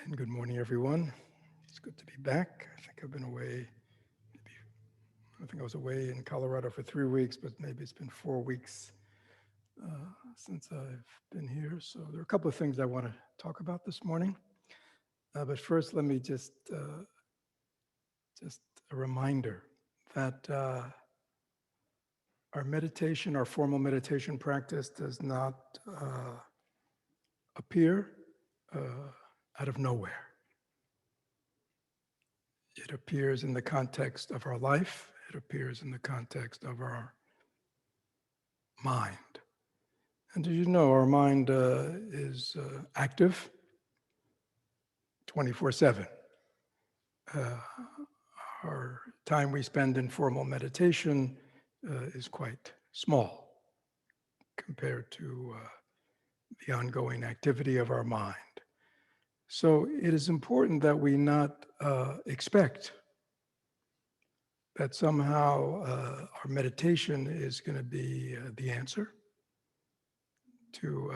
And good morning, everyone. It's good to be back. I think I've been away, maybe, I think I was away in Colorado for 3 weeks, but maybe it's been 4 weeks since I've been here. So there are a couple of things I want to talk about this morning. But first, let me just a reminder that our meditation, our formal meditation practice does not appear out of nowhere. It appears in the context of our life. It appears in the context of our mind. And as you know, our mind is active 24/7. Our time we spend in formal meditation is quite small compared to the ongoing activity of our mind. So it is important that we not expect that somehow our meditation is going to be the answer to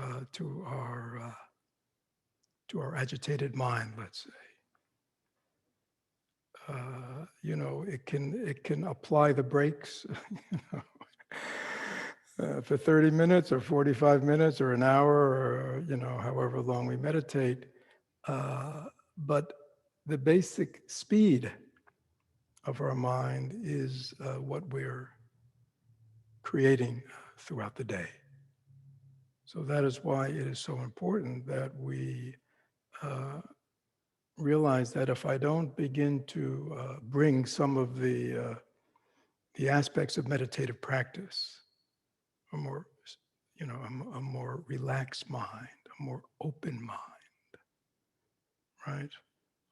our agitated mind, let's say. It can apply the brakes, for 30 minutes or 45 minutes or an hour or however long we meditate. But the basic speed of our mind is what we're creating throughout the day. So that is why it is so important that we realize that if I don't begin to bring some of the aspects of meditative practice, a more, a more relaxed mind, a more open mind, right?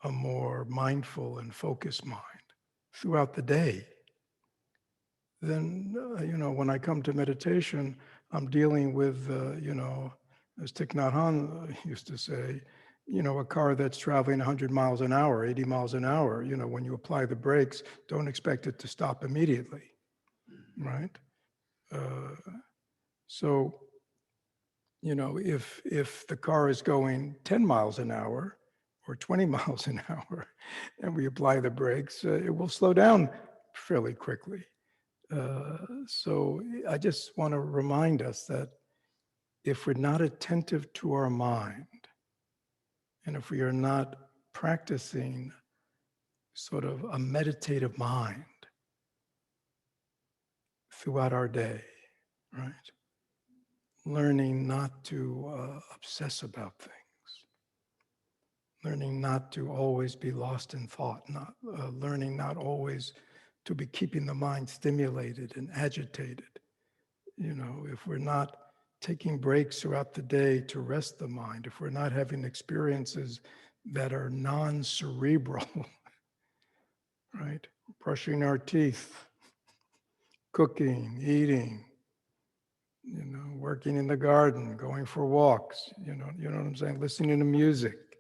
A more mindful and focused mind throughout the day, then, when I come to meditation, I'm dealing with, as Thich Nhat Hanh used to say, a car that's traveling 100 miles an hour, 80 miles an hour, when you apply the brakes, don't expect it to stop immediately, right? So, if the car is going 10 miles an hour or 20 miles an hour and we apply the brakes, it will slow down fairly quickly. So I just want to remind us that if we're not attentive to our mind, and if we are not practicing sort of a meditative mind throughout our day, right? Learning not to obsess about things, learning not to always be lost in thought, not learning not always to be keeping the mind stimulated and agitated. If we're not taking breaks throughout the day to rest the mind, if we're not having experiences that are non-cerebral, right? Brushing our teeth, cooking, eating, working in the garden, going for walks, you know what I'm saying? Listening to music,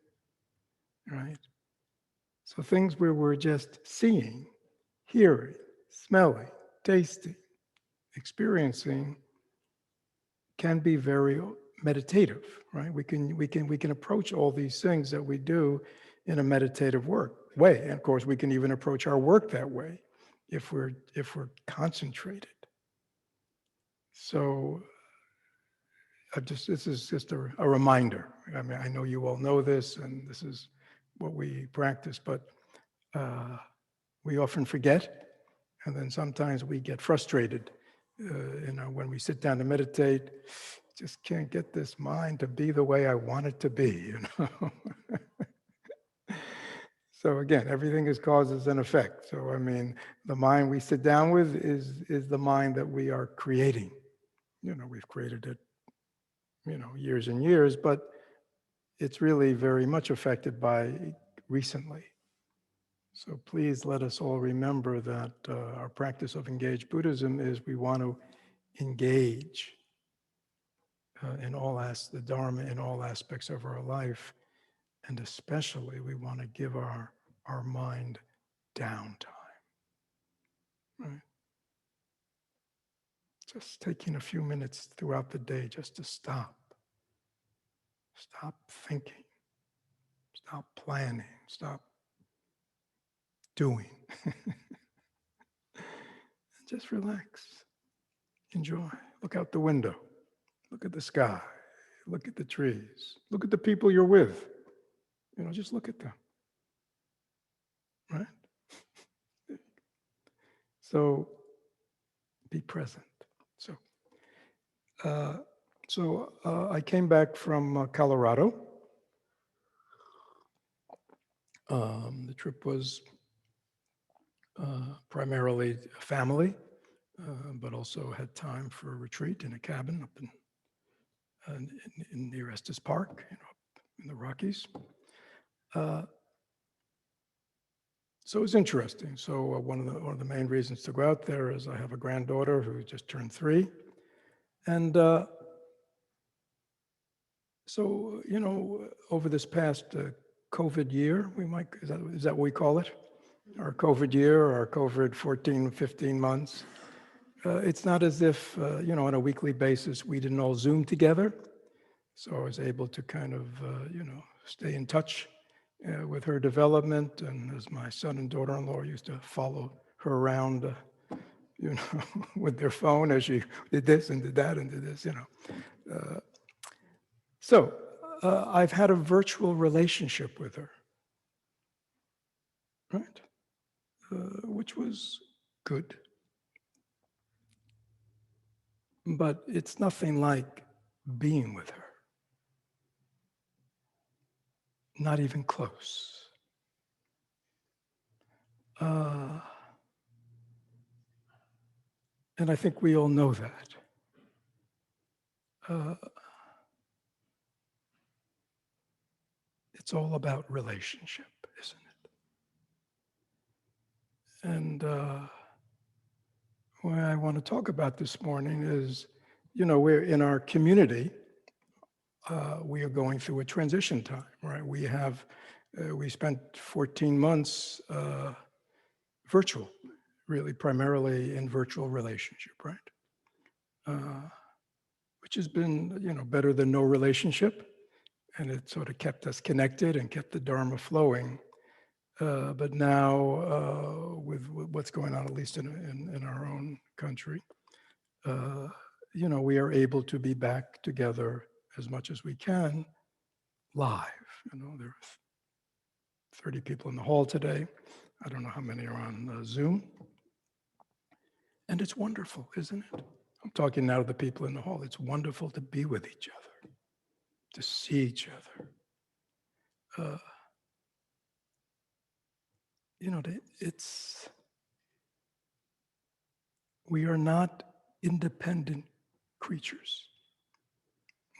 right? So things where we're just seeing, hearing, smelling, tasting, experiencing can be very meditative, right? We can approach all these things that we do in a meditative way. And of course, we can even approach our work that way if we're concentrated. So this is just a reminder. I mean, I know you all know this, and this is what we practice, but we often forget, and then sometimes we get frustrated. When we sit down to meditate, just can't get this mind to be the way I want it to be. So again, everything is causes and effect. So I mean, the mind we sit down with is the mind that we are creating. We've created it, years and years, but it's really very much affected by recently. So please let us all remember that our practice of engaged Buddhism is we want to engage the Dharma in all aspects of our life, and especially we want to give our mind downtime, right? Just taking a few minutes throughout the day just to stop thinking, Stop planning. Stop doing. Just relax. Enjoy. Look out the window. Look at the sky. Look at the trees. Look at the people you're with. Just look at them. Right? So be present. So I came back from Colorado. The trip was primarily family, but also had time for a retreat in a cabin up in near Estes Park, in the Rockies. So it was interesting. So one of the main reasons to go out there is I have a granddaughter who just turned 3, and so over this past COVID year, is that what we call it? Our COVID year, our COVID 14, 15 months. It's not as if on a weekly basis we didn't all Zoom together. So I was able to kind of stay in touch with her development, and as my son and daughter-in-law used to follow her around, with their phone as she did this and did that and did this, So I've had a virtual relationship with her, right? Which was good. But it's nothing like being with her. Not even close. And I think we all know that. It's all about relationship, isn't it? And what I want to talk about this morning is, we're in our community, we are going through a transition time, right? We spent 14 months virtual, really primarily in virtual relationship, right? Which has been, better than no relationship. And it sort of kept us connected and kept the Dharma flowing. But now, with what's going on, at least in our own country, we are able to be back together as much as we can live. There are 30 people in the hall today. I don't know how many are on Zoom. And it's wonderful, isn't it? I'm talking now to the people in the hall. It's wonderful to be with each other, to see each other. We are not independent creatures.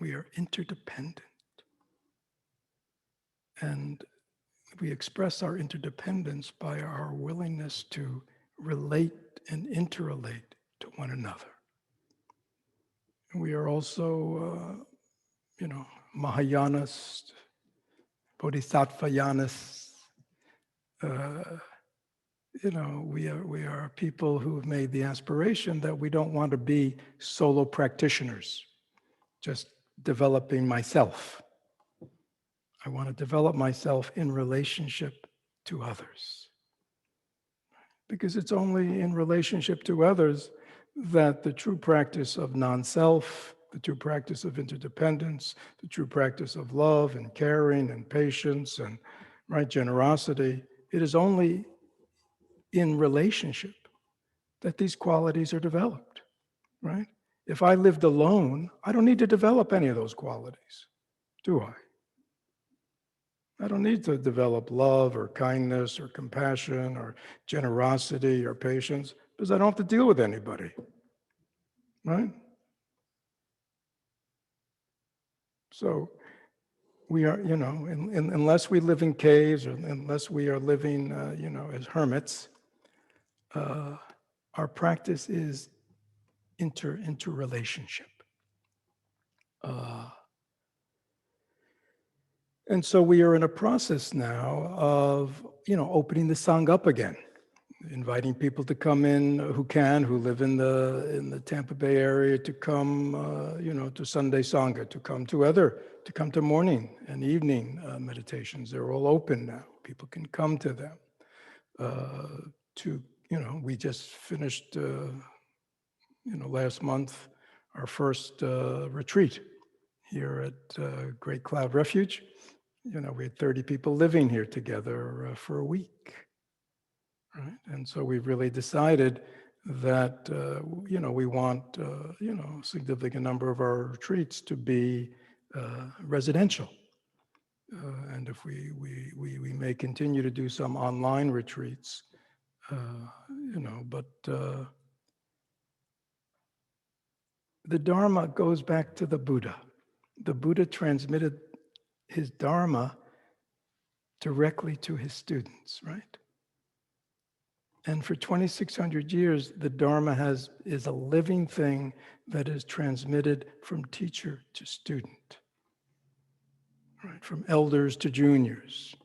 We are interdependent. And we express our interdependence by our willingness to relate and interrelate to one another. And we are also, Mahayanists, Bodhisattvayanists. We are people who have made the aspiration that we don't want to be solo practitioners, just developing myself. I want to develop myself in relationship to others. Because it's only in relationship to others that the true practice of non-self, the true practice of interdependence, the true practice of love and caring and patience and generosity, it is only in relationship that these qualities are developed, right? If I lived alone, I don't need to develop any of those qualities, do I? I don't need to develop love or kindness or compassion or generosity or patience because I don't have to deal with anybody, right? So we are, unless we live in caves or unless we are living, as hermits, our practice is interrelationship. And so we are in a process now of, opening the Sangha up again. inviting people to come in who live in the Tampa Bay area, to come, to Sunday Sangha, to come to morning and evening meditations. They're all open now. People can come to them. We just finished, last month, our first retreat here at Great Cloud Refuge. We had 30 people living here together for a week. Right? And so we've really decided that, we want, a significant number of our retreats to be residential. And if we may continue to do some online retreats, but the Dharma goes back to the Buddha. The Buddha transmitted his Dharma directly to his students, right? And for 2,600 years, the Dharma is a living thing that is transmitted from teacher to student, right? From elders to juniors,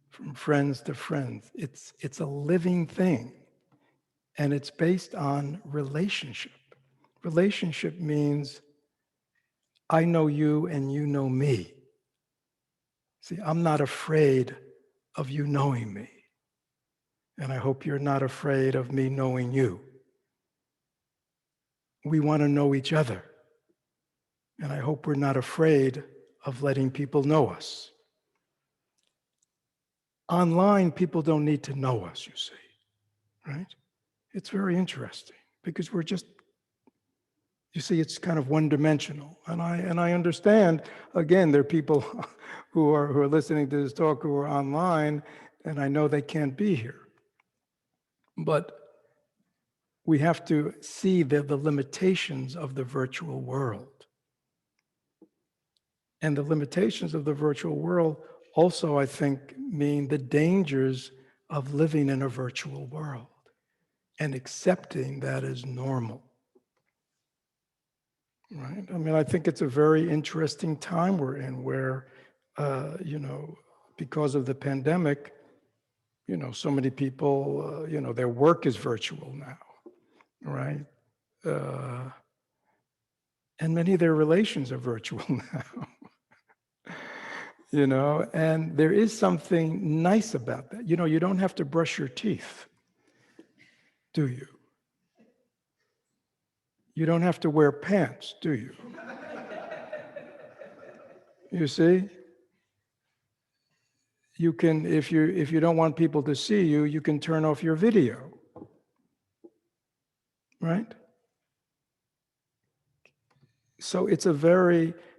from friends to friends. It's a living thing, and it's based on relationship. Relationship means I know you and you know me. See, I'm not afraid of you knowing me. And I hope you're not afraid of me knowing you. We want to know each other. And I hope we're not afraid of letting people know us. Online, people don't need to know us, you see, right? It's very interesting because we're just, you see, it's kind of one-dimensional. And I understand, again, there are people who are listening to this talk who are online, and I know they can't be here. But we have to see the limitations of the virtual world. And the limitations of the virtual world also, I think, mean the dangers of living in a virtual world and accepting that as normal. Right? I mean, I think it's a very interesting time we're in where, because of the pandemic, so many people, their work is virtual now, right? And many of their relations are virtual now. And there is something nice about that. You don't have to brush your teeth, do you? You don't have to wear pants, do you? You see? You can, if you don't want people to see you, you can turn off your video, right? So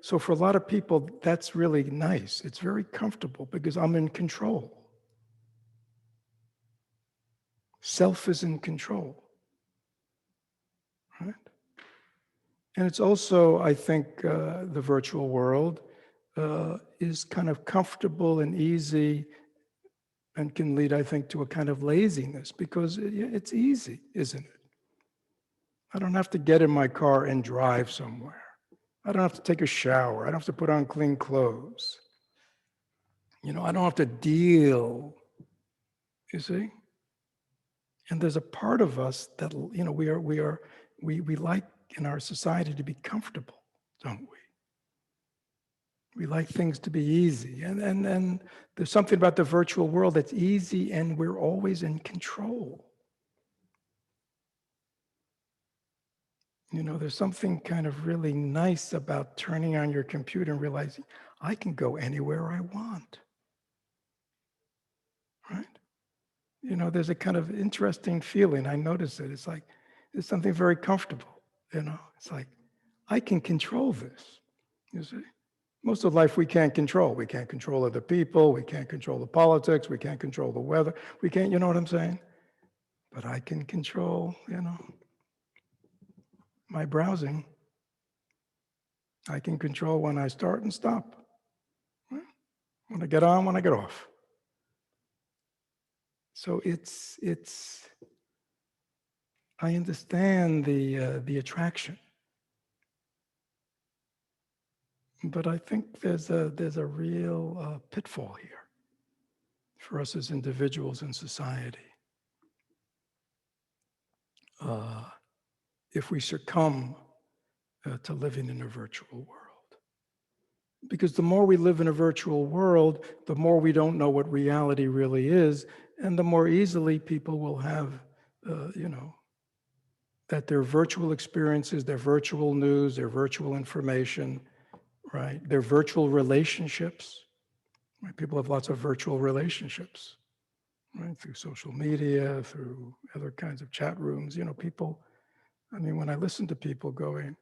so for a lot of people, that's really nice. It's very comfortable because I'm in control. Self is in control, right? And it's also, I think, the virtual world is kind of comfortable and easy and can lead, I think, to a kind of laziness because it's easy, isn't it? I don't have to get in my car and drive somewhere. I don't have to take a shower. I don't have to put on clean clothes. I don't have to deal, you see? And there's a part of us that, we like in our society to be comfortable, don't we? We like things to be easy. And there's something about the virtual world that's easy and we're always in control. There's something kind of really nice about turning on your computer and realizing I can go anywhere I want, right? There's a kind of interesting feeling. I notice it. It's like, it's something very comfortable. It's like, I can control this, you see? Most of life we can't control. We can't control other people. We can't control the politics. We can't control the weather. We can't, you know what I'm saying? But I can control, my browsing. I can control when I start and stop. Right? When I get on, when I get off. So I understand the attraction. But I think there's a real pitfall here for us as individuals in society. if we succumb to living in a virtual world. Because the more we live in a virtual world, the more we don't know what reality really is, and the more easily people will have, that their virtual experiences, their virtual news, their virtual information, right, their virtual relationships, right? People have lots of virtual relationships, right, through social media, through other kinds of chat rooms. People, I mean, when I listen to people going,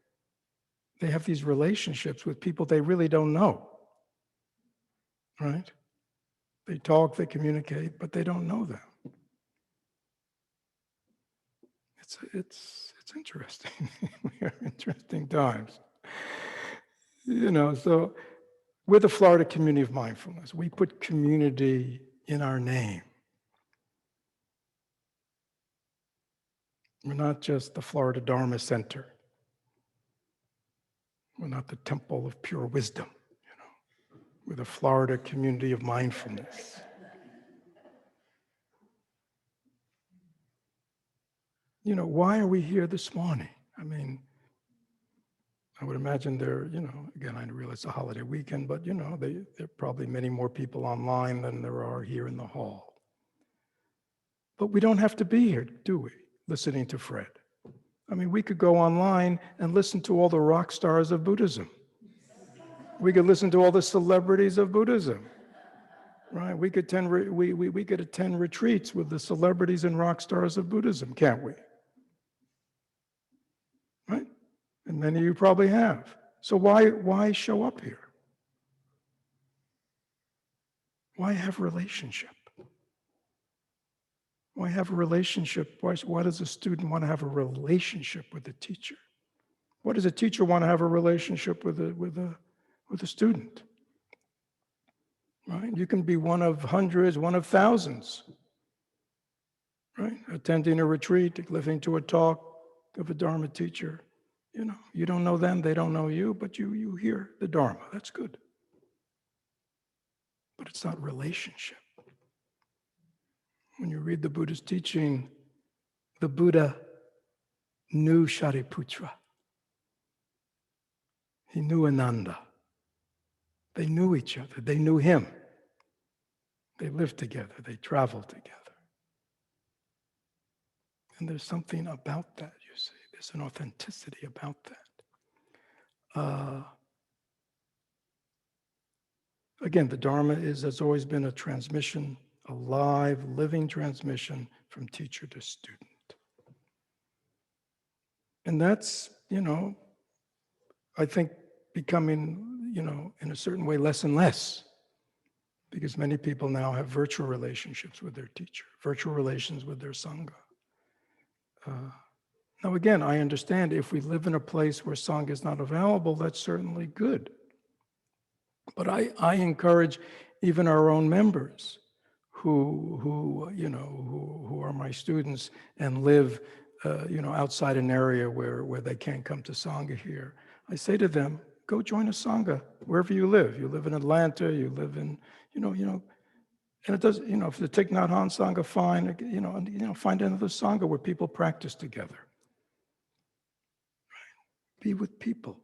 they have these relationships with people they really don't know, right? They talk, they communicate, but they don't know them. It's interesting. We are interesting times. So we're the Florida Community of Mindfulness. We put community in our name. We're not just the Florida Dharma Center. We're not the Temple of Pure Wisdom. We're the Florida Community of Mindfulness. Why are we here this morning? I mean, I would imagine there, again, I realize it's a holiday weekend, but, there are probably many more people online than there are here in the hall. But we don't have to be here, do we, listening to Fred? I mean, we could go online and listen to all the rock stars of Buddhism. We could listen to all the celebrities of Buddhism, right? We could attend retreats with the celebrities and rock stars of Buddhism, can't we? Right? And many of you probably have. So why show up here? Why have relationship? Why have a relationship? Why does a student want to have a relationship with a teacher? Why does a teacher want to have a relationship with a student? Right? You can be one of hundreds, one of thousands, right? Attending a retreat, listening to a talk of a Dharma teacher. You don't know them, they don't know you, but you hear the Dharma. That's good. But it's not relationship. When you read the Buddhist teaching, the Buddha knew Shariputra. He knew Ananda. They knew each other. They knew him. They lived together. They traveled together. And there's something about that, you see. There's an authenticity about that. Again, the Dharma has always been a transmission, a live, living transmission from teacher to student. And that's, I think becoming, in a certain way, less and less. Because many people now have virtual relationships with their teacher, virtual relations with their Sangha. Now, again, I understand if we live in a place where Sangha is not available, that's certainly good. But I encourage even our own members who are my students and live, outside an area where they can't come to Sangha here. I say to them, go join a Sangha wherever you live. You live in Atlanta, you live in, and it does, if the Thich Nhat Hanh Sangha, fine, find another Sangha where people practice together. Be with people.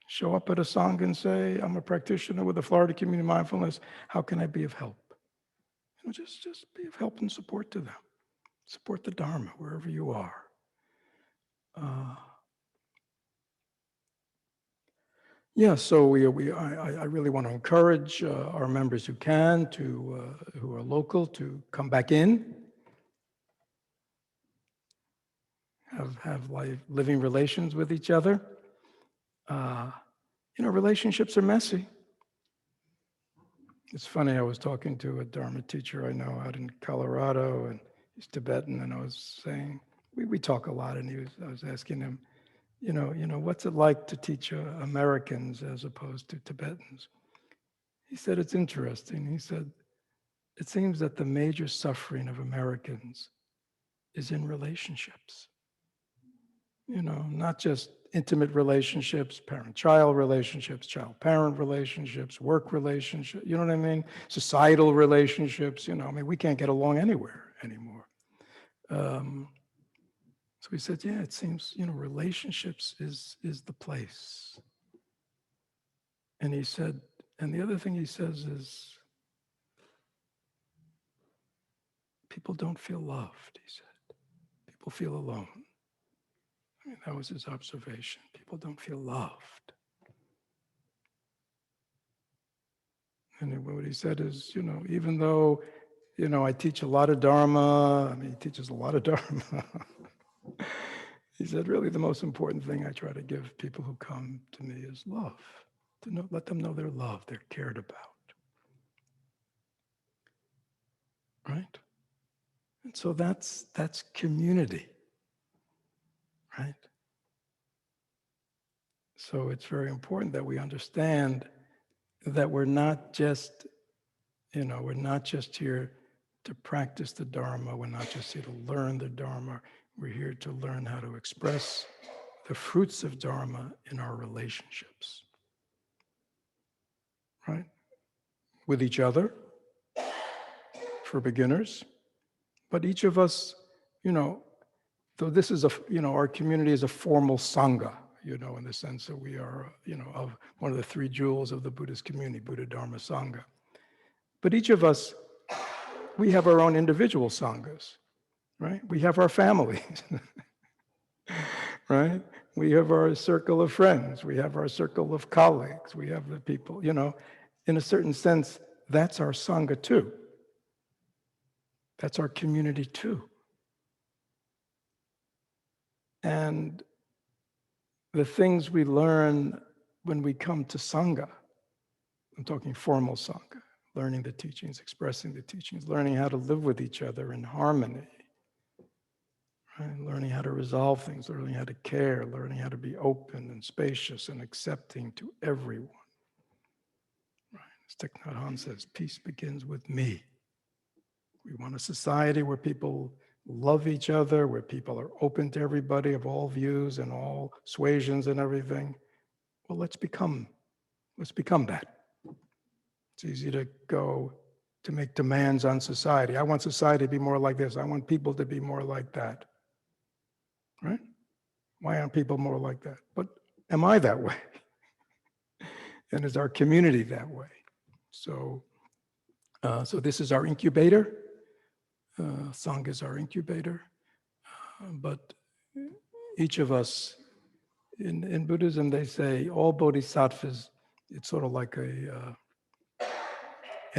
Show up at a Sangha and say, I'm a practitioner with the Florida Community of Mindfulness. How can I be of help? Just be of help and support to them. Support the Dharma wherever you are. So I really want to encourage our members who can, who are local, to come back in, have living relations with each other. Relationships are messy. It's funny, I was talking to a Dharma teacher I know out in Colorado, and he's Tibetan, and I was saying, we talk a lot, and I was asking him, what's it like to teach Americans as opposed to Tibetans? He said, it's interesting. He said, it seems that the major suffering of Americans is in relationships. Not just intimate relationships, parent-child relationships, child-parent relationships, work relationships, you know what I mean? Societal relationships, I mean, we can't get along anywhere anymore. So he said, yeah, it seems, relationships is the place. And he said, and the other thing he says is, people don't feel loved, he said. People feel alone. I mean, that was his observation. People don't feel loved. And what he said is, even though, I teach a lot of Dharma, I mean, he teaches a lot of Dharma. He said, really, the most important thing I try to give people who come to me is love. Let them know they're loved, they're cared about. Right? And so that's community. Right? So it's very important that we understand that we're not just, we're not just here to practice the Dharma. We're not just here to learn the Dharma. We're here to learn how to express the fruits of Dharma in our relationships. Right? With each other, for beginners, but each of us, though this is our community is a formal Sangha, in the sense that we are, of one of the three jewels of the Buddhist community, Buddha, Dharma, Sangha. But each of us, we have our own individual Sanghas, right? We have our families, right? We have our circle of friends. We have our circle of colleagues. We have the people, in a certain sense, that's our Sangha too. That's our community too. And the things we learn when we come to Sangha, I'm talking formal Sangha, learning the teachings, expressing the teachings, learning how to live with each other in harmony, right? Learning how to resolve things, learning how to care, learning how to be open and spacious and accepting to everyone. Right? As Thich Nhat Hanh says, peace begins with me. We want a society where people love each other, where people are open to everybody of all views and all suasions and everything. Well, let's become that. It's easy to go to make demands on society. I want society to be more like this. I want people to be more like that. Right? Why aren't people more like that? But am I that way? And is our community that way? So this is our incubator. Sangha is our incubator. But each of us, in Buddhism, they say all bodhisattvas, it's sort of like an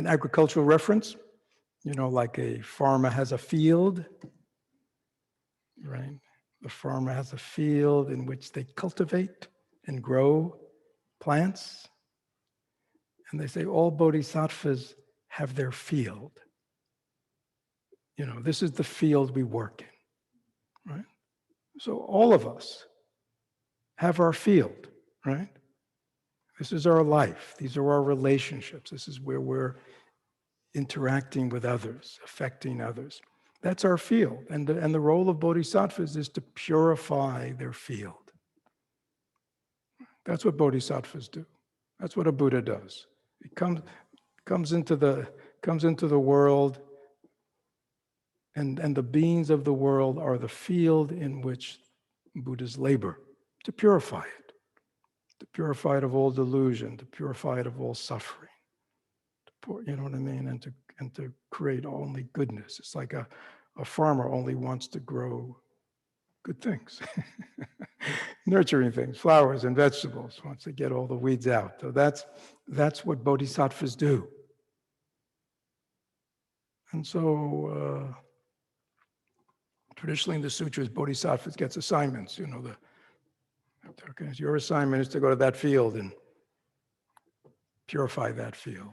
agricultural reference, like a farmer has a field, right? The farmer has a field in which they cultivate and grow plants. And they say all bodhisattvas have their field. This is the field we work in, right? So all of us have our field, right? This is our life. These are our relationships. This is where we're interacting with others, affecting others. That's our field. And the role of bodhisattvas is to purify their field. That's what bodhisattvas do. That's what a Buddha does. He comes into the world, and the beings of the world are the field in which Buddhas labor to purify it of all delusion, to purify it of all suffering. You know what I mean? And to create only goodness. It's like a farmer only wants to grow good things, nurturing things, flowers and vegetables, wants to get all the weeds out. So that's what bodhisattvas do. And so traditionally in the sutras, bodhisattvas gets assignments. Your assignment is to go to that field and purify that field.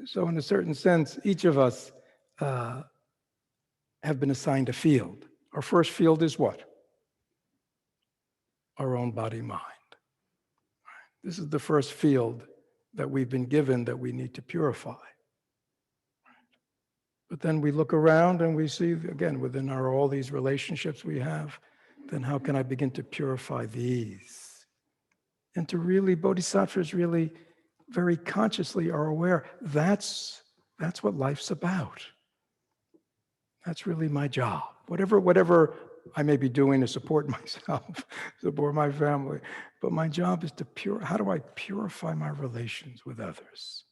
So in a certain sense, each of us have been assigned a field. Our first field is what? Our own body, mind. This is the first field that we've been given that we need to purify. But then we look around and we see, again, within all these relationships we have, then how can I begin to purify these? And to really, bodhisattvas really very consciously are aware, that's what life's about. That's really my job. Whatever I may be doing to support myself, support my family, but my job is how do I purify my relations with others?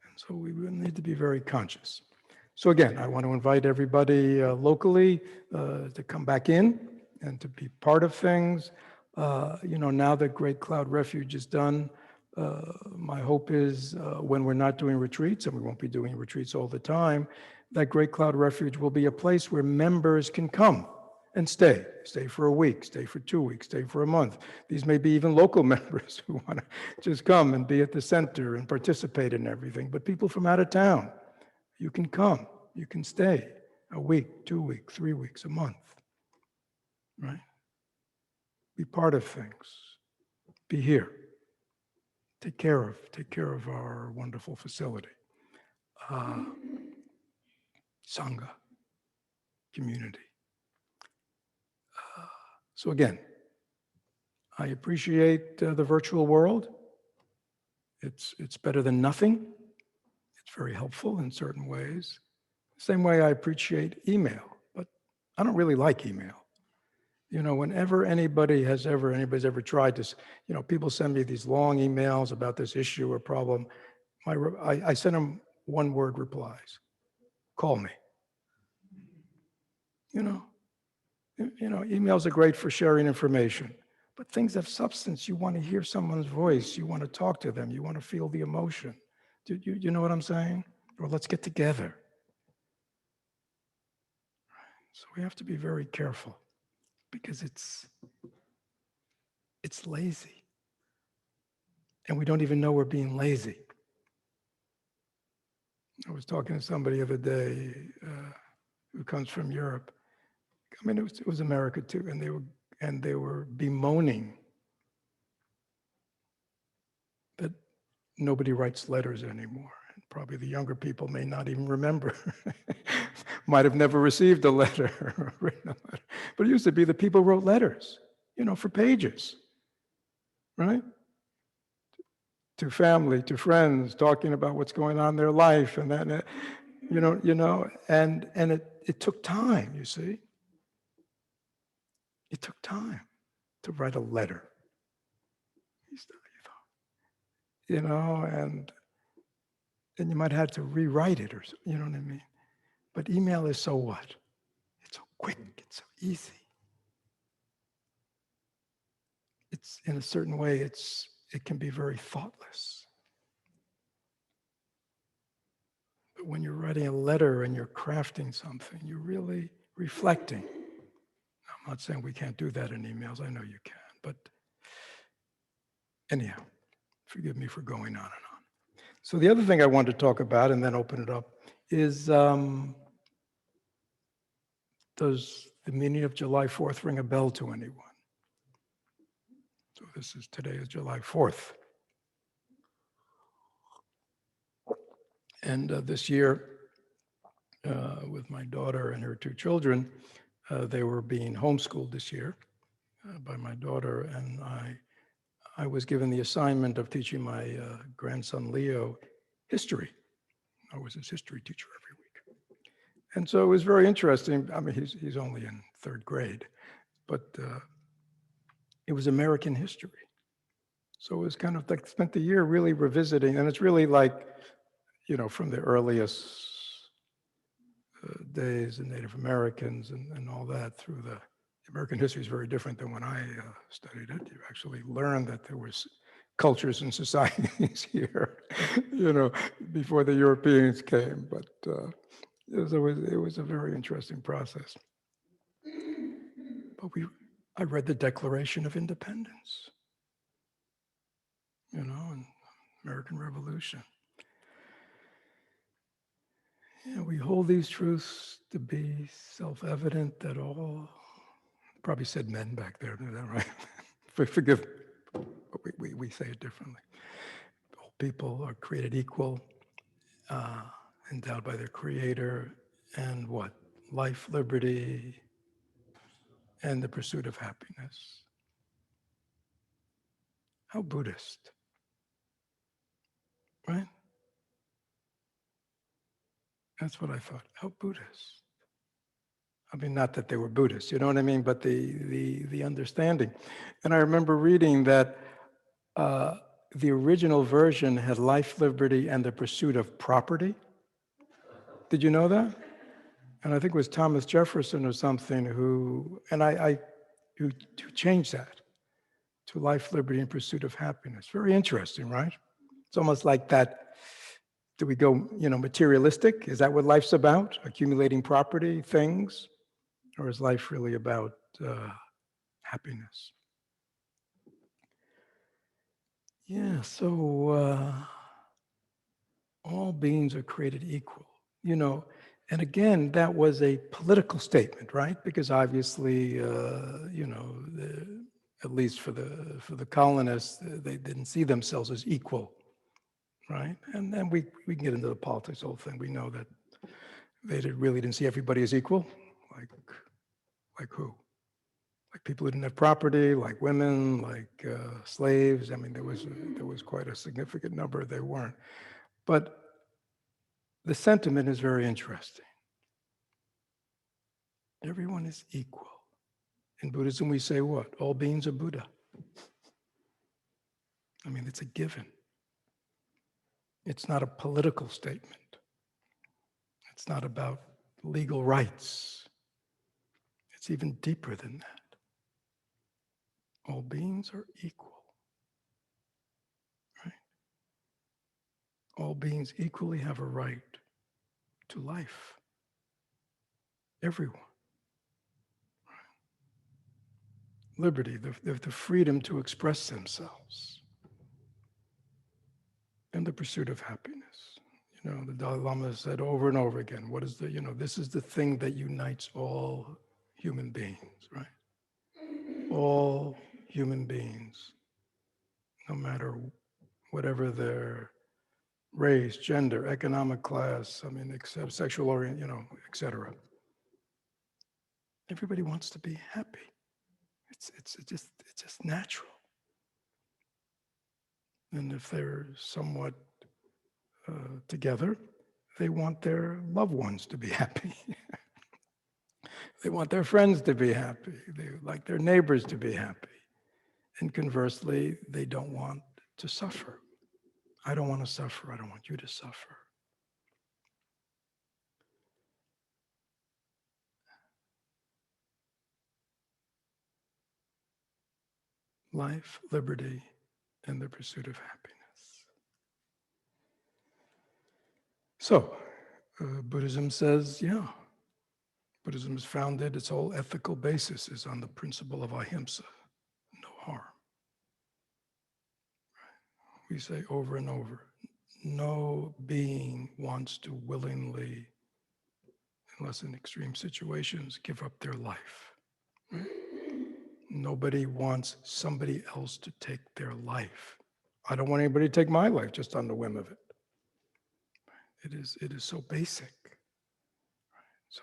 And so we will need to be very conscious. So again, I want to invite everybody locally to come back in and to be part of things. Now that Great Cloud Refuge is done, my hope is when we're not doing retreats, and we won't be doing retreats all the time, that Great Cloud Refuge will be a place where members can come and stay for a week, stay for 2 weeks, stay for a month. These may be even local members who want to just come and be at the center and participate in everything. But people from out of town, you can come, you can stay a week, 2 weeks, 3 weeks, a month, right? Be part of things, be here. Take care of our wonderful facility. Sangha, community. So again, I appreciate the virtual world. It's better than nothing. It's very helpful in certain ways. Same way I appreciate email, but I don't really like email. Whenever anybody's ever tried this, people send me these long emails about this issue or problem. I send them one-word replies. Call me. Emails are great for sharing information, but things of substance, you want to hear someone's voice, you want to talk to them, you want to feel the emotion. Do you know what I'm saying? Or let's get together. So we have to be very careful because it's lazy. And we don't even know we're being lazy. I was talking to somebody the other day who comes from Europe. I mean, it was America too, and they were bemoaning that nobody writes letters anymore. And probably the younger people may not even remember, might have never received a letter or written a letter. But it used to be that people wrote letters, for pages, right? To family, to friends, talking about what's going on in their life, and that, and it took time. You see, it took time to write a letter. And you might have to rewrite it, or you know what I mean. But email is so what? It's so quick. It's so easy. It's in a certain way. It can be very thoughtless. But when you're writing a letter and you're crafting something, you're really reflecting. I'm not saying we can't do that in emails. I know you can. But anyhow, forgive me for going on and on. So the other thing I want to talk about and then open it up is does the meaning of July 4th ring a bell to anyone? So today is July 4th. And this year, with my daughter and her 2 children, they were being homeschooled this year by my daughter, and I was given the assignment of teaching my grandson Leo history. I was his history teacher every week. And so it was very interesting. I mean, he's only in 3rd grade, but it was American history. So it was kind of like spent the year really revisiting, and it's really like, from the earliest days, and Native Americans and all that through the American history is very different than when I studied it. You actually learn that there was cultures and societies here, before the Europeans came. But it was a very interesting process. But I read the Declaration of Independence, and American Revolution. Yeah, we hold these truths to be self-evident that all, probably said men back there, is that right? Forgive, but we say it differently. All people are created equal, endowed by their creator, and what? Life, liberty, and the pursuit of happiness. How Buddhist, right? That's what I thought. How Buddhist. I mean, not that they were Buddhists, you know what I mean, but the understanding. And I remember reading that the original version had life, liberty, and the pursuit of property. Did you know that? And I think it was Thomas Jefferson or something who changed that to life, liberty, and pursuit of happiness. Very interesting, right? It's almost like that. Do we go, materialistic? Is that what life's about? Accumulating property, things? Or is life really about happiness? Yeah, so all beings are created equal, and again, that was a political statement, right? Because obviously, at least for the colonists, they didn't see themselves as equal, right? And then we can get into the politics, whole thing. We know that they really didn't see everybody as equal, like who? Like people who didn't have property, like women, like slaves. I mean, there was quite a significant number they weren't. But the sentiment is very interesting. Everyone is equal. In Buddhism, we say what? All beings are Buddha. I mean, it's a given. It's not a political statement. It's not about legal rights. It's even deeper than that. All beings are equal. Right? All beings equally have a right to life. Everyone. Liberty, the freedom to express themselves, and the pursuit of happiness. The Dalai Lama said over and over again, what is this is the thing that unites all human beings, right? All human beings, no matter whatever their race, gender, economic class, except sexual orientation, etc. Everybody wants to be happy. It's just natural. And if they're somewhat together, they want their loved ones to be happy. They want their friends to be happy. They like their neighbors to be happy. And conversely, they don't want to suffer. I don't want to suffer. I don't want you to suffer. Life, liberty, and the pursuit of happiness. So, Buddhism says, Buddhism is founded, its whole ethical basis is on the principle of ahimsa, no harm. We say over and over, no being wants to willingly, unless in extreme situations, give up their life. Right? Nobody wants somebody else to take their life. I don't want anybody to take my life just on the whim of it. It is so basic. So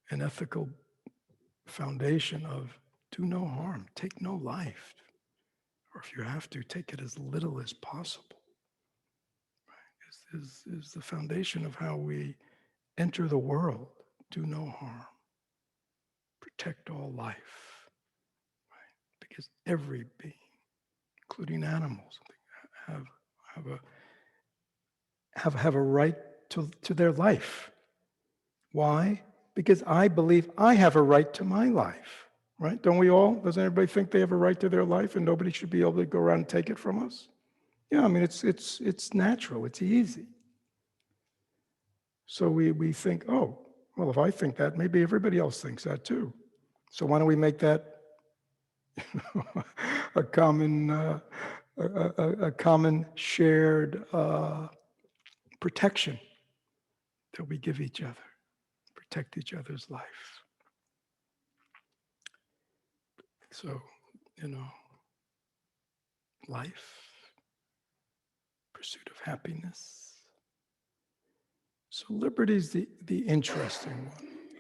an ethical foundation of do no harm, take no life. Or if you have to, take it as little as possible. Right? Is the foundation of how we enter the world. Do no harm. Protect all life. Right? Because every being, including animals, have a right to their life. Why? Because I believe I have a right to my life. Right? Don't we all? Doesn't everybody think they have a right to their life and nobody should be able to go around and take it from us? Yeah, it's natural, it's easy. So we think, oh, well, if I think that, maybe everybody else thinks that too. So why don't we make that a common shared protection that we give each other, protect each other's life. So, life, pursuit of happiness. So liberty is the interesting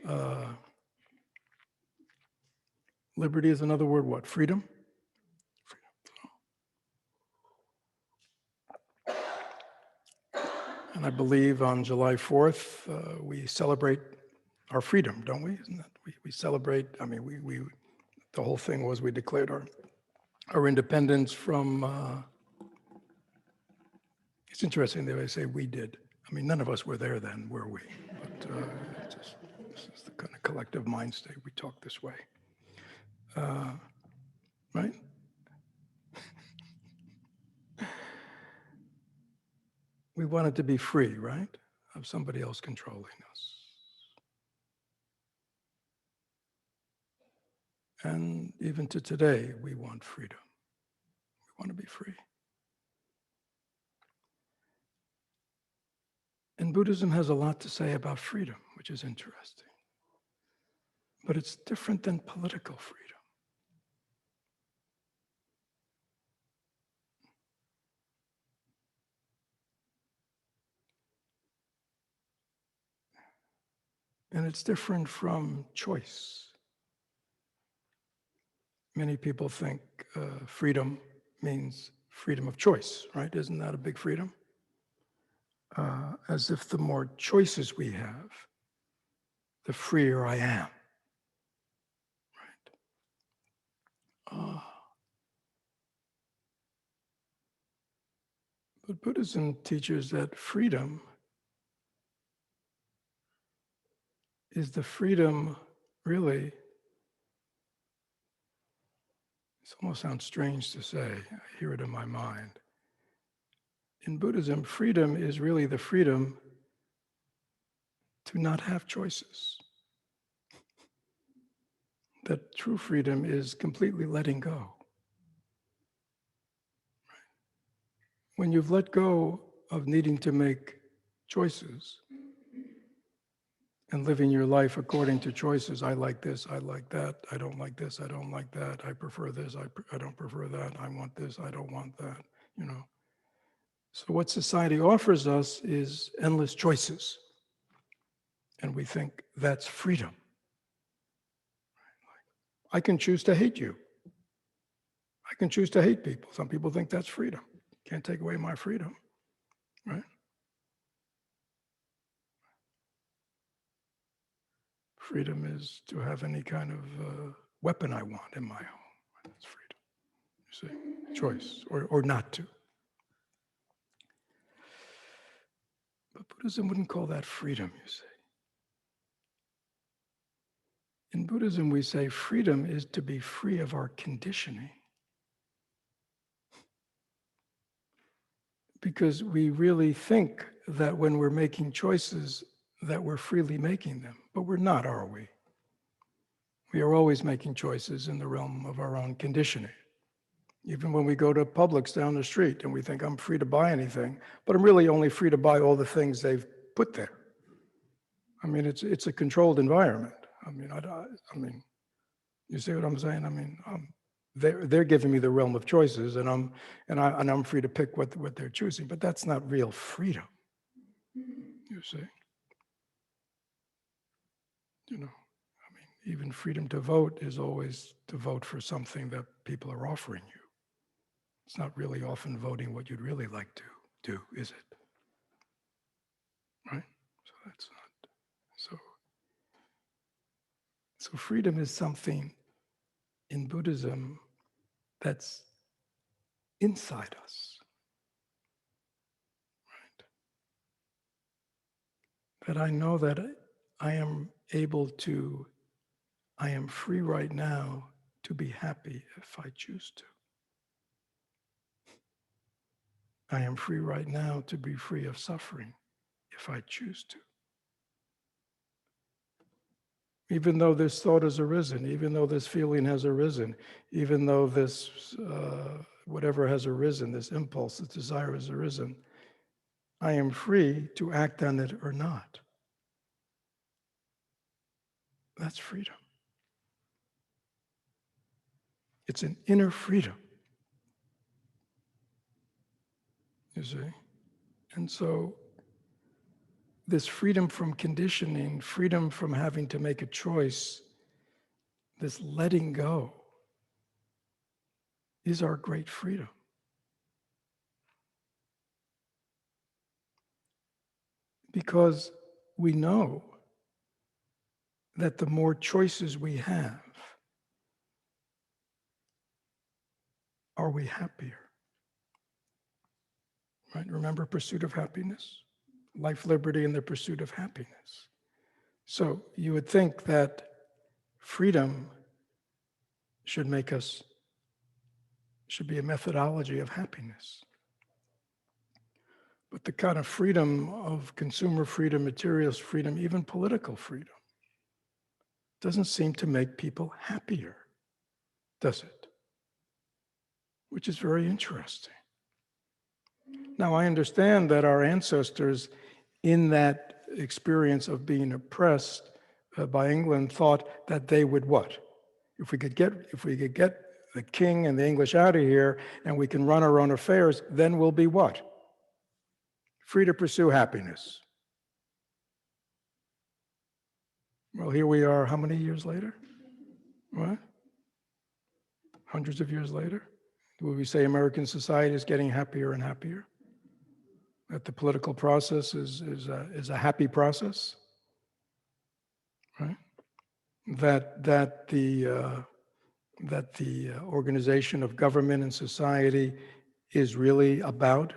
one. Liberty is another word, what? Freedom? And I believe on July 4th, we celebrate our freedom, don't we? Isn't that, we celebrate, I mean, the whole thing was we declared our independence from, it's interesting that I say we did. I mean, none of us were there then, were we? But this is the kind of collective mind state. We talk this way, right? We wanted to be free, right? Of somebody else controlling us. And even to today, we want freedom. We want to be free. And Buddhism has a lot to say about freedom, which is interesting. But it's different than political freedom. And it's different from choice. Many people think freedom means freedom of choice, right? Isn't that a big freedom? As if the more choices we have, the freer I am, right? But Buddhism teaches that freedom is the freedom, really, it almost sounds strange to say, I hear it in my mind. In Buddhism, freedom is really the freedom to not have choices. That true freedom is completely letting go. When you've let go of needing to make choices and living your life according to choices, I like this, I like that, I don't like this, I don't like that, I prefer this, I don't prefer that, I want this, I don't want that, you know. So what society offers us is endless choices. And we think that's freedom. I can choose to hate you. I can choose to hate people. Some people think that's freedom. Can't take away my freedom, right? Freedom is to have any kind of weapon I want in my home. That's freedom, you see, choice, or not to. But Buddhism wouldn't call that freedom, you see. In Buddhism, we say freedom is to be free of our conditioning. Because we really think that when we're making choices, that we're freely making them. But we're not, are we? We are always making choices in the realm of our own conditioning. Even when we go to Publix down the street and we think I'm free to buy anything, but I'm really only free to buy all the things they've put there. I mean, it's a controlled environment. I mean, you see what I'm saying? I mean, they're giving me the realm of choices, and I'm free to pick what they're choosing. But that's not real freedom. You see? You know, I mean, even freedom to vote is always to vote for something that people are offering you. It's not really often voting what you'd really like to do, is it? Right? So that's not so freedom is something in Buddhism that's inside us, right? That I know that I am free right now to be happy if I choose to. I am free right now to be free of suffering if I choose to. Even though this thought has arisen, even though this feeling has arisen, even though this whatever has arisen, this impulse, this desire has arisen, I am free to act on it or not. That's freedom. It's an inner freedom, you see. And so this freedom from conditioning, freedom from having to make a choice, this letting go, is our great freedom. Because we know that the more choices we have, are we happier? Right? Remember pursuit of happiness? Life, liberty, and the pursuit of happiness. So you would think that freedom should be a methodology of happiness. But the kind of freedom of consumer freedom, materialist freedom, even political freedom, doesn't seem to make people happier, does it? Which is very interesting. Now, I understand that our ancestors, in that experience of being oppressed by England, thought that they would what? If we could get the king and the English out of here, and we can run our own affairs, then we'll be what? Free to pursue happiness. Well, here we are, how many years later? What? Hundreds of years later? Will we say American society is getting happier and happier? That the political process is a happy process? Right? That the organization of government and society is really about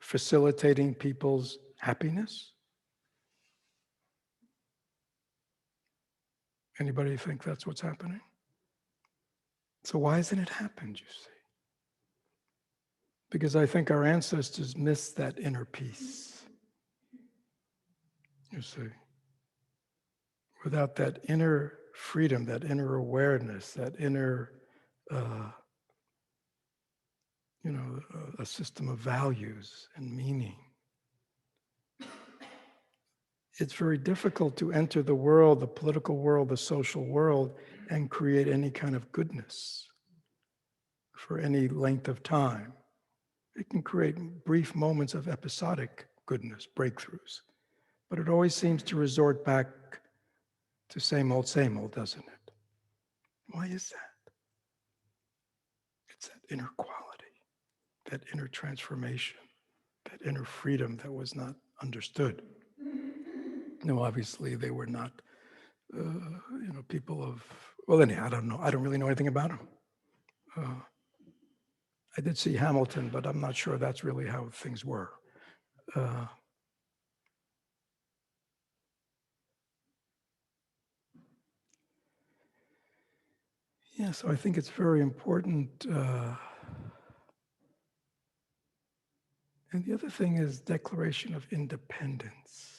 facilitating people's happiness? Anybody think that's what's happening? So why hasn't it happened, you see? Because I think our ancestors missed that inner peace. You see, without that inner freedom, that inner awareness, that inner, a system of values and meaning, it's very difficult to enter the world, the political world, the social world, and create any kind of goodness for any length of time. It can create brief moments of episodic goodness, breakthroughs, but it always seems to resort back to same old, doesn't it? Why is that? It's that inner quality, that inner transformation, that inner freedom that was not understood. No, obviously they were not, people of, well, anyhow, I don't know. I don't really know anything about them. I did see Hamilton, but I'm not sure that's really how things were. Yeah, so I think it's very important. And the other thing is Declaration of Independence.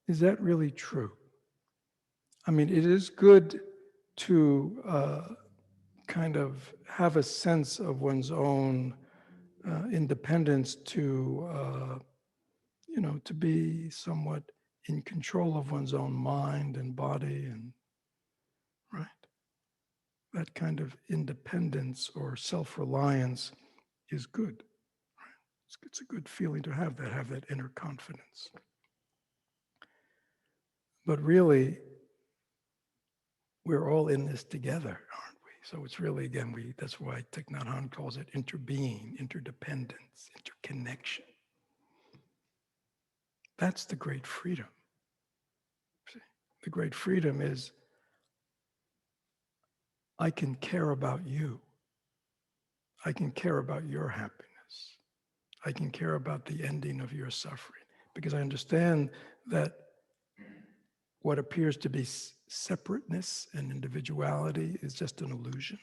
Is that really true? I mean, it is good to kind of have a sense of one's own independence to be somewhat in control of one's own mind and body, and right? That kind of independence or self-reliance is good. Right? It's a good feeling to have that inner confidence. But really, we're all in this together, aren't we? So it's really, again, that's why Thich Nhat Hanh calls it interbeing, interdependence, interconnection. That's the great freedom. See? The great freedom is I can care about you. I can care about your happiness. I can care about the ending of your suffering, because I understand that what appears to be separateness and individuality is just an illusion.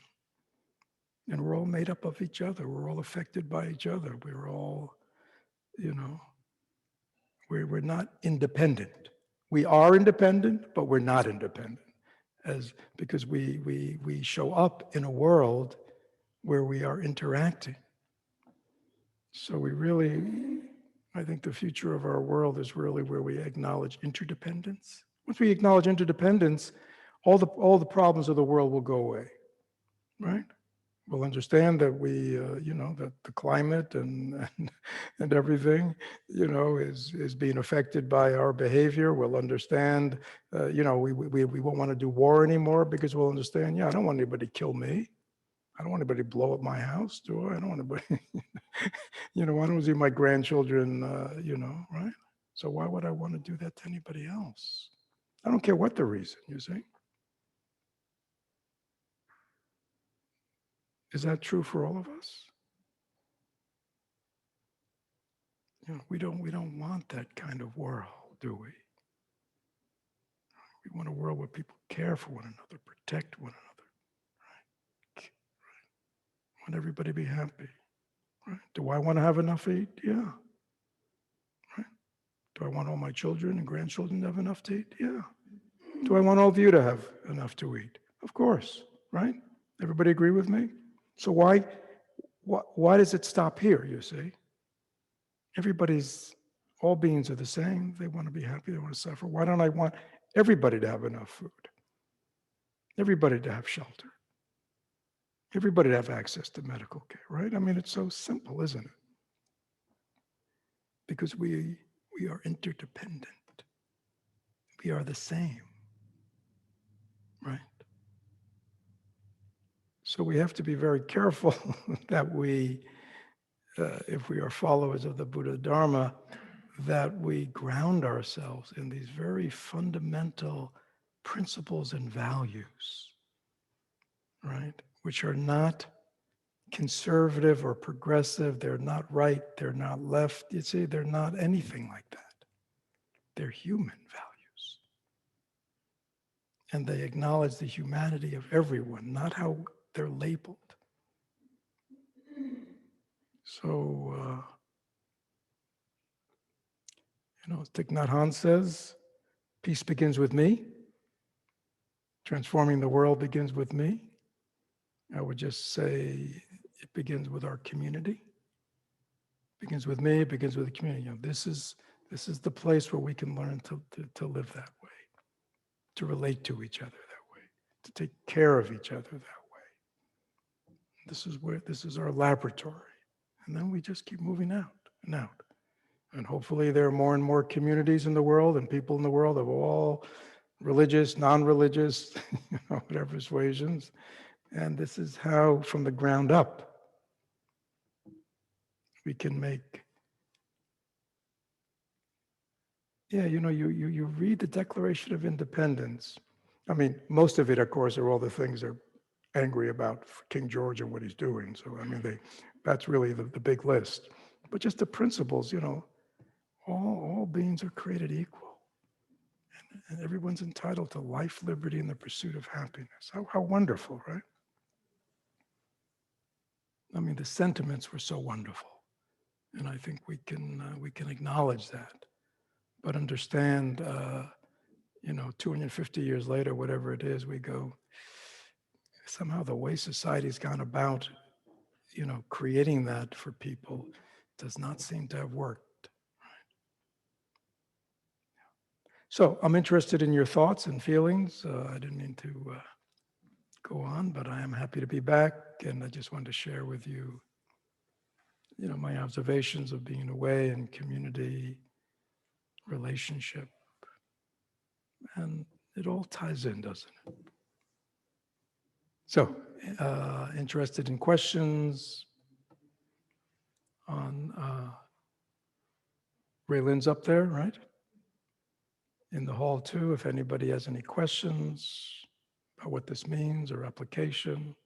And we're all made up of each other. We're all affected by each other. We're all, we're not independent. We are independent, but we're not independent, because we show up in a world where we are interacting. So I think the future of our world is really where we acknowledge interdependence. Once we acknowledge interdependence, all the problems of the world will go away, right? We'll understand that that the climate and everything, is being affected by our behavior. We'll understand, we won't want to do war anymore because we'll understand, I don't want anybody to kill me. I don't want anybody to blow up my house, do I? I don't want anybody, I don't see my grandchildren, right? So why would I want to do that to anybody else? I don't care what the reason, you see. Is that true for all of us? We don't want that kind of world, do we? We want a world where people care for one another, protect one another, right? Want everybody to be happy, right? Do I want to have enough to eat? Yeah. Right? Do I want all my children and grandchildren to have enough to eat? Yeah. Do I want all of you to have enough to eat? Of course, right? Everybody agree with me? So why does it stop here, you see? All beings are the same. They want to be happy, they want to suffer. Why don't I want everybody to have enough food? Everybody to have shelter? Everybody to have access to medical care, right? I mean, it's so simple, isn't it? Because we are interdependent. We are the same, right? So we have to be very careful that if we are followers of the Buddha Dharma, that we ground ourselves in these very fundamental principles and values, right? Which are not conservative or progressive. They're not right. They're not left. You see, they're not anything like that. They're human values. And they acknowledge the humanity of everyone, not how they're labeled. So, Thich Nhat Hanh says, peace begins with me. Transforming the world begins with me. I would just say it begins with our community. It begins with me, it begins with the community. This is the place where we can learn to live that way, to relate to each other that way, to take care of each other that way. This is our laboratory. And then we just keep moving out and out. And hopefully there are more and more communities in the world and people in the world of all religious, non-religious, whatever persuasions. And this is how, from the ground up, we can make. You read the Declaration of Independence. I mean, most of it, of course, are all the things they're angry about King George and what he's doing. So, I mean, that's really the big list. But just the principles, all beings are created equal. And everyone's entitled to life, liberty, and the pursuit of happiness. How wonderful, right? I mean, the sentiments were so wonderful. And I think we can acknowledge that. But understand, 250 years later, whatever it is, we go, somehow the way society's gone about, creating that for people does not seem to have worked. So I'm interested in your thoughts and feelings. I didn't mean to go on, but I am happy to be back. And I just wanted to share with you, my observations of being away in community, relationship. And it all ties in, doesn't it? So, interested in questions on Ray Lynn's up there, right? In the hall too, if anybody has any questions about what this means or application.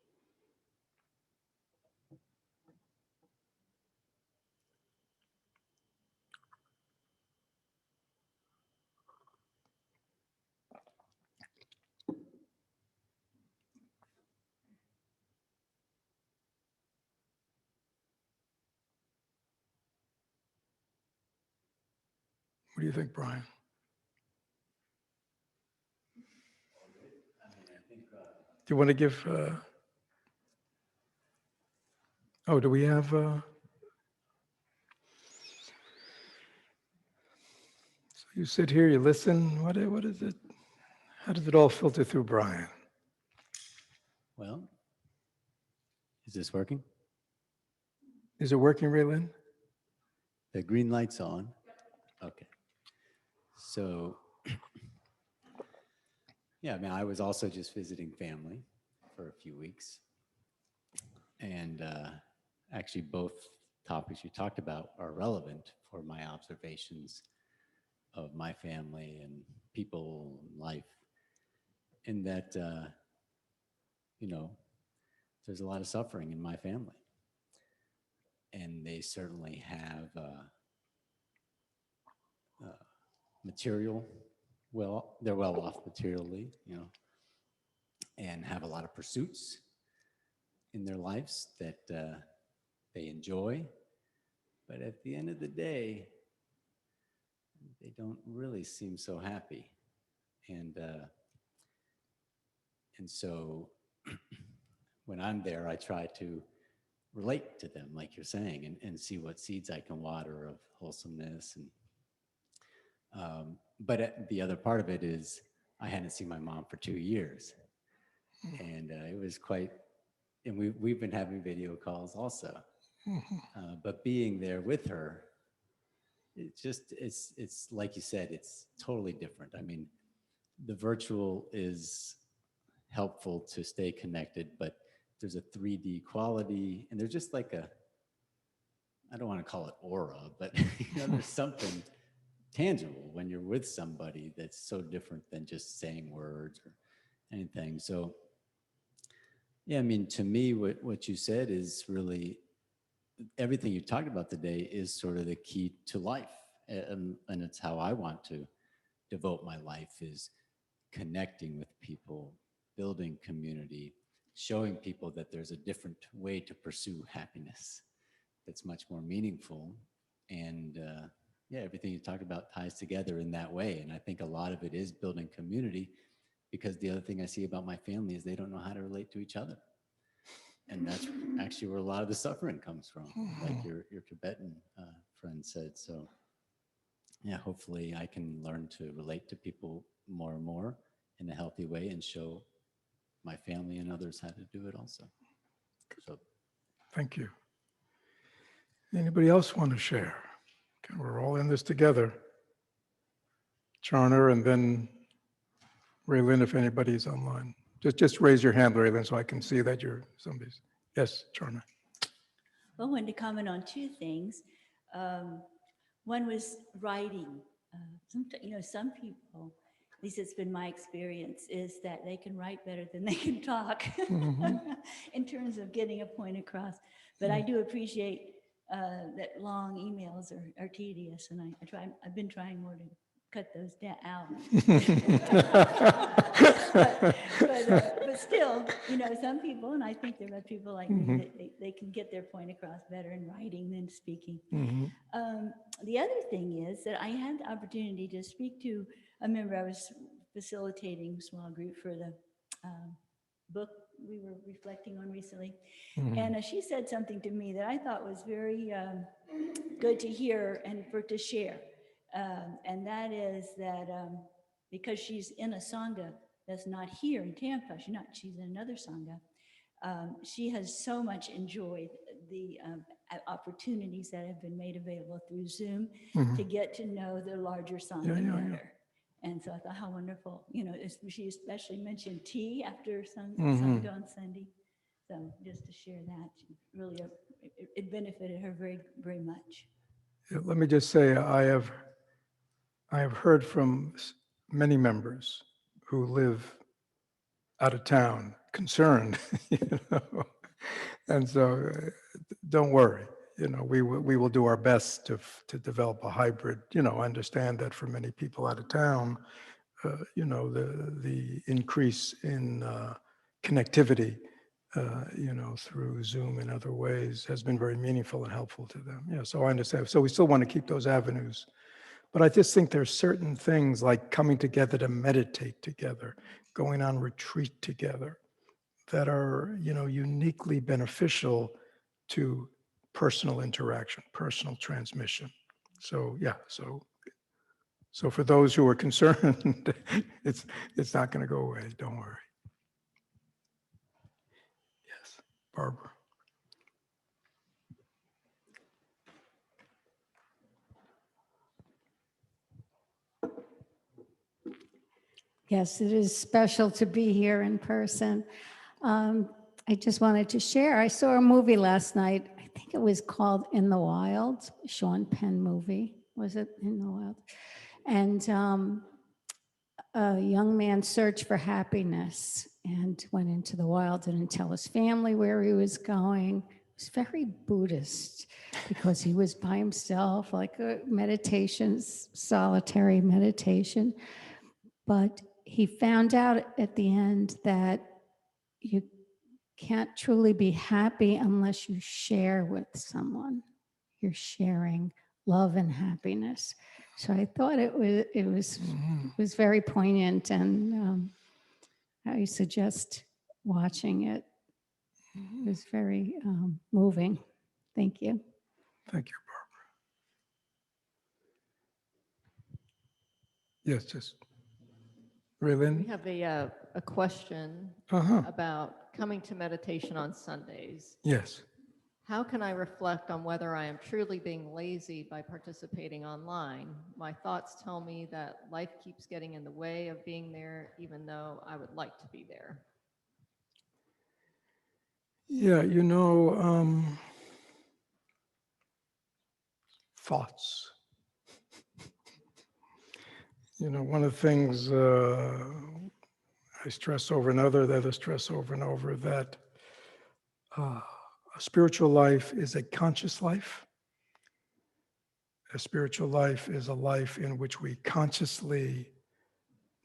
What do you think, Brian? Do you want to give, do we have, so you sit here, you listen, what is it? How does it all filter through Brian? Well, Is this working? Is it working, Raylin? The green light's on. Okay. So, yeah, I mean, I was also just visiting family for a few weeks. And actually, both topics you talked about are relevant for my observations of my family and people in life. In that, you know, there's a lot of suffering in my family. And they certainly have material, well, they're well off materially, and have a lot of pursuits in their lives that they enjoy. But at the end of the day, they don't really seem so happy. And so when I'm there, I try to relate to them, like you're saying, and see what seeds I can water of wholesomeness. And but the other part of it is I hadn't seen my mom for 2 years, and it was quite. And we've been having video calls also, but being there with her, it's like you said, it's totally different. I mean, the virtual is helpful to stay connected, but there's a 3D quality, and there's just like I don't want to call it aura, but there's something tangible when you're with somebody that's so different than just saying words or anything. So, yeah, I mean, to me, what you said is really everything you talked about today is sort of the key to life. And it's how I want to devote my life, is connecting with people, building community, showing people that there's a different way to pursue happiness that's much more meaningful. And yeah, everything you talked about ties together in that way. And I think a lot of it is building community, because the other thing I see about my family is they don't know how to relate to each other. And that's actually where a lot of the suffering comes from, like your Tibetan friend said. So yeah, hopefully I can learn to relate to people more and more in a healthy way, and show my family and others how to do it also. So Thank you. Anybody else want to share? Okay, we're all in this together. Charner, and then Raylin, if anybody's online. Just raise your hand, Raylin, so I can see that you're somebody's. Yes, Charner. Well, I wanted to comment on two things. One was writing. Some people, at least it's been my experience, is that they can write better than they can talk in terms of getting a point across. But I do appreciate that long emails are tedious, and I've been trying more to cut those out. but still, some people, and I think there are people like me, that they can get their point across better in writing than speaking. The other thing is that I had the opportunity to speak to a member. I was facilitating a small group for the book we were reflecting on recently. And she said something to me that I thought was very good to hear and to share. And that is that because she's in a Sangha that's not here in Tampa, she's in another Sangha, she has so much enjoyed the opportunities that have been made available through Zoom to get to know the larger Sangha better. And so I thought, how wonderful. She especially mentioned tea after Sangha on Sunday. So just to share that, really, it benefited her very, very much. Yeah, let me just say, I have heard from many members who live out of town, concerned, and so don't worry. We will do our best to develop a hybrid. Understand that for many people out of town, the increase in connectivity, through Zoom and other ways has been very meaningful and helpful to them. So I understand. So we still want to keep those avenues. But I just think there's certain things like coming together to meditate together, going on retreat together, that are, uniquely beneficial to personal interaction, personal transmission. So yeah, so for those who are concerned, it's not going to go away. Don't worry. Yes, Barbara. Yes, it is special to be here in person. I just wanted to share. I saw a movie last night. I think it was called In the Wild, Sean Penn movie. Was it In the Wild? And a young man searched for happiness and went into the wild, didn't tell his family where he was going. It was very Buddhist because he was by himself, like a meditation, solitary meditation. But he found out at the end that you can't truly be happy unless you share with someone. You're sharing love and happiness. So I thought it was very poignant, and I suggest watching it. It was very moving. Thank you. Thank you, Barbara. Yes, just We Raylene. have a question Uh-huh. about coming to meditation on Sundays. Yes. How can I reflect on whether I am truly being lazy by participating online? My thoughts tell me that life keeps getting in the way of being there, even though I would like to be there. Yeah, thoughts. One of the things I stress over and over, that I stress over and over, that a spiritual life is a conscious life. A spiritual life is a life in which we consciously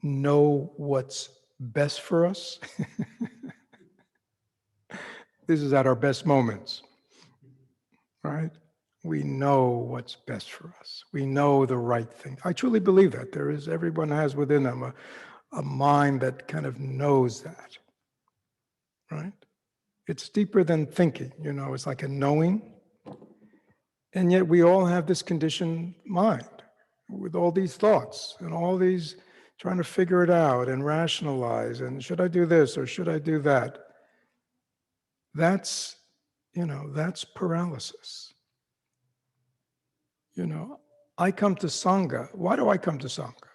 know what's best for us. This is at our best moments, right? We know what's best for us. We know the right thing. I truly believe that. Everyone has within them a mind that kind of knows that, right? It's deeper than thinking, it's like a knowing. And yet we all have this conditioned mind with all these thoughts and all these trying to figure it out and rationalize, and should I do this or should I do that? That's paralysis. I come to Sangha. Why do I come to Sangha?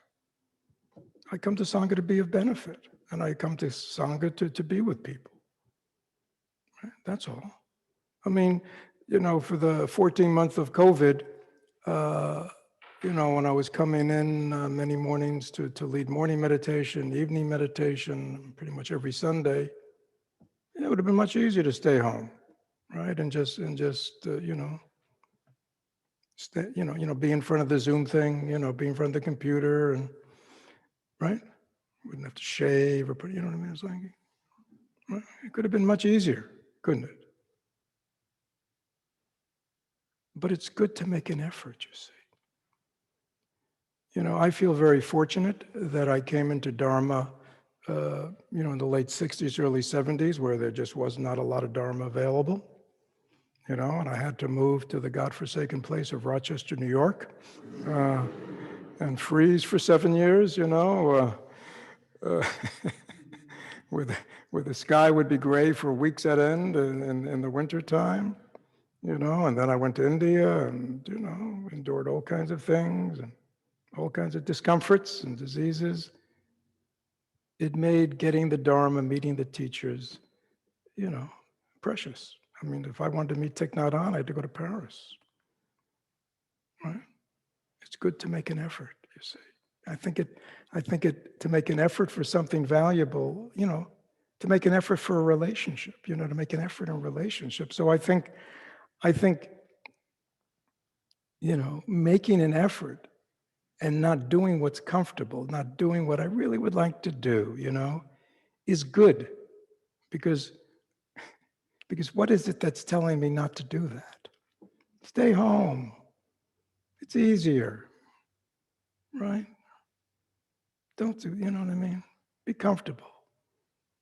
I come to Sangha to be of benefit, and I come to Sangha to be with people. Right? That's all. I mean, for the 14 months of COVID, when I was coming in many mornings to lead morning meditation, evening meditation, pretty much every Sunday, it would have been much easier to stay home, right? And just stay, be in front of the Zoom thing, be in front of the computer, and right, wouldn't have to shave or put, what I mean? It's like, right? It could have been much easier, couldn't it? But it's good to make an effort, you see. I feel very fortunate that I came into Dharma, in the late 60s, early 70s, where there just was not a lot of Dharma available, and I had to move to the godforsaken place of Rochester, New York, and freeze for 7 years, where the sky would be gray for weeks at end in the wintertime, and then I went to India and, endured all kinds of things and all kinds of discomforts and diseases. It made getting the Dharma, meeting the teachers, precious. I mean, if I wanted to meet Thich Nhat Hanh, I had to go to Paris, right? It's good to make an effort, you see. I think to make an effort for something valuable, to make an effort for a relationship, to make an effort in a relationship. So I think, making an effort and not doing what's comfortable, not doing what I really would like to do, is good. Because what is it that's telling me not to do that? Stay home. It's easier, right? Don't do, you know what I mean? Be comfortable.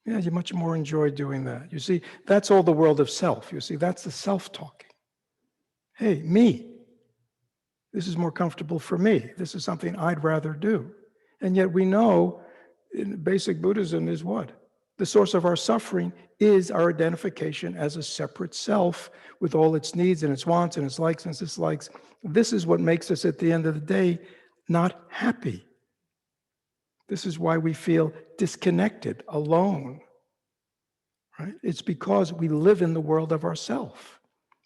Yeah, you much more enjoy doing that. You see, that's all the world of self. You see, that's the self-talking. Hey, me. This is more comfortable for me. This is something I'd rather do. And yet we know in basic Buddhism is what? The source of our suffering is our identification as a separate self with all its needs and its wants and its likes and its dislikes. This is what makes us, at the end of the day, not happy. This is why we feel disconnected, alone, right? It's because we live in the world of ourself.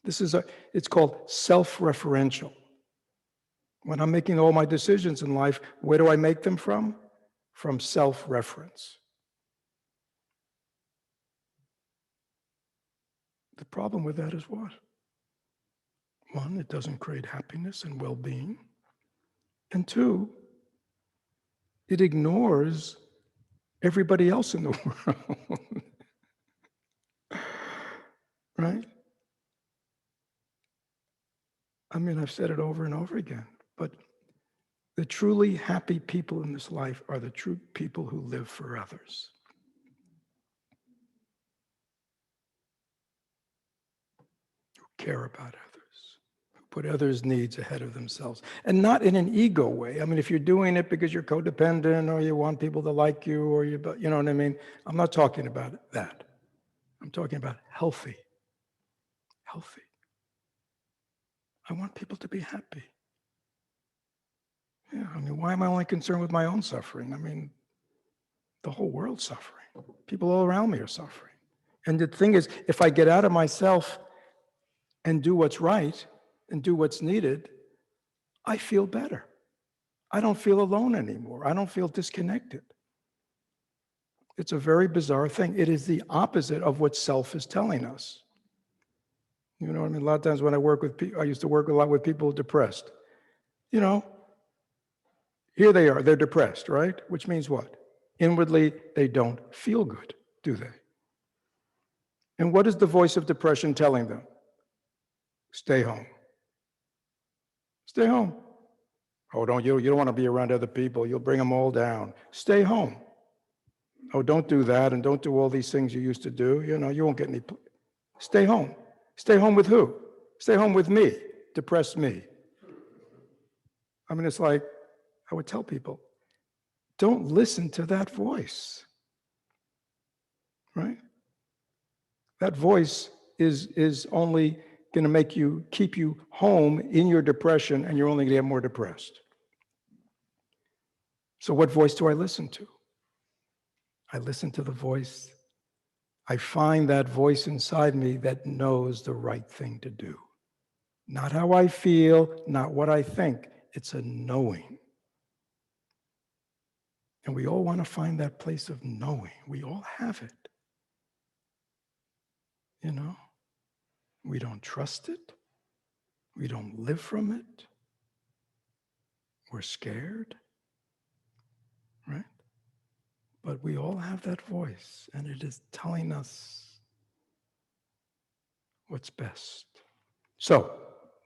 It's called self-referential. When I'm making all my decisions in life, where do I make them from? From self-reference. The problem with that is what? One, it doesn't create happiness and well-being. And two, it ignores everybody else in the world. Right? I mean, I've said it over and over again, but the truly happy people in this life are the true people who live for others. Who care about others, who put others' needs ahead of themselves. And not in an ego way. I mean, if you're doing it because you're codependent or you want people to like you or you know what I mean? I'm not talking about that. I'm talking about healthy. Healthy. I want people to be happy. Yeah, I mean, why am I only concerned with my own suffering? I mean, the whole world's suffering. People all around me are suffering. And the thing is, if I get out of myself and do what's right and do what's needed, I feel better. I don't feel alone anymore. I don't feel disconnected. It's a very bizarre thing. It is the opposite of what self is telling us. You know what I mean? A lot of times when I work with people, I used to work a lot with people depressed. You know, here they are, they're depressed, right? Which means what? Inwardly, they don't feel good, do they? And what is the voice of depression telling them? Stay home. Stay home. Oh, you don't want to be around other people. You'll bring them all down. Stay home. Oh, don't do that and don't do all these things you used to do. You know, you won't get any. Stay home. Stay home with who? Stay home with me. Depress me. I mean, it's like, I would tell people, don't listen to that voice, right? That voice is only going to keep you home in your depression, and you're only going to get more depressed. So what voice do I listen to? I listen to the voice. I find that voice inside me that knows the right thing to do. Not how I feel, not what I think. It's a knowing. And we all want to find that place of knowing. We all have it. You know? We don't trust it. We don't live from it. We're scared. Right? But we all have that voice, and it is telling us what's best. So,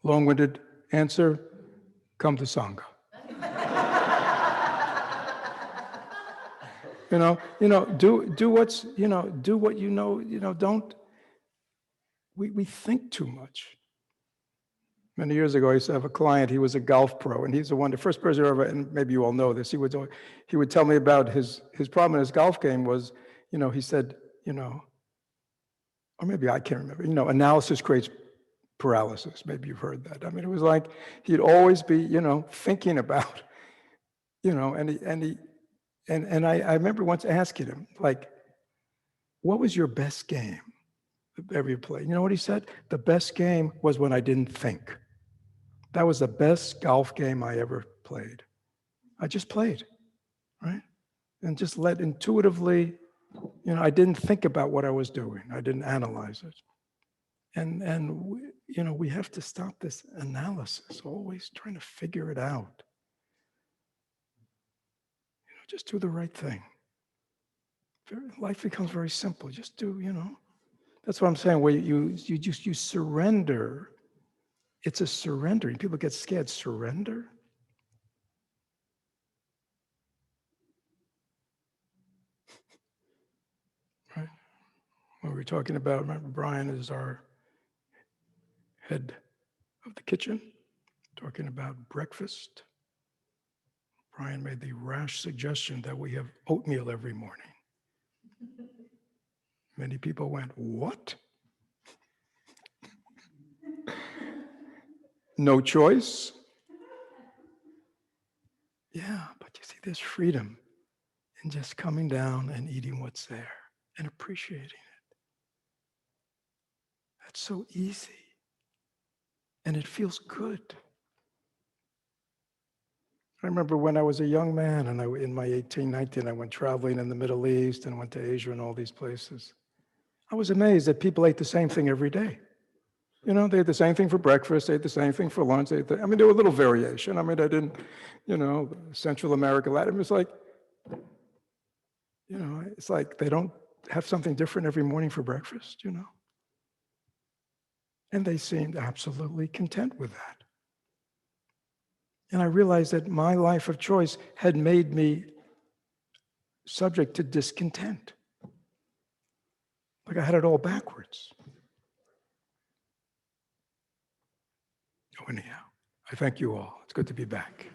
long-winded answer, come to Sangha. Do what's, do what don't, we think too much. Many years ago, I used to have a client, he was a golf pro, and he's the first person ever, and maybe you all know this, he would tell me about his problem in his golf game was, he said, or maybe I can't remember, analysis creates paralysis. Maybe you've heard that. I mean, it was like he'd always be, thinking about, and I remember once asking him, like, what was your best game ever you played? You know what he said? The best game was when I didn't think. That was the best golf game I ever played. I just played, right? And just let intuitively, I didn't think about what I was doing. I didn't analyze it. And we have to stop this analysis, always trying to figure it out. Just do the right thing. Life becomes very simple. Just do, That's what I'm saying, where you surrender. It's a surrendering. People get scared. Surrender? Right? What we were talking about, remember, Brian is our head of the kitchen, talking about breakfast. Brian made the rash suggestion that we have oatmeal every morning. Many people went, what? No choice? Yeah, but you see, there's freedom. and just coming down and eating what's there and appreciating it. That's so easy. And it feels good. I remember when I was a young man and in my 18, 19, I went traveling in the Middle East and went to Asia and all these places. I was amazed that people ate the same thing every day. You know, they ate the same thing for breakfast, they ate the same thing for lunch. They ate I mean, there was a little variation. I mean, I didn't, Central America, Latin, it's like, it's like they don't have something different every morning for breakfast, And they seemed absolutely content with that. And I realized that my life of choice had made me subject to discontent. Like I had it all backwards. Oh, anyhow, I thank you all. It's good to be back.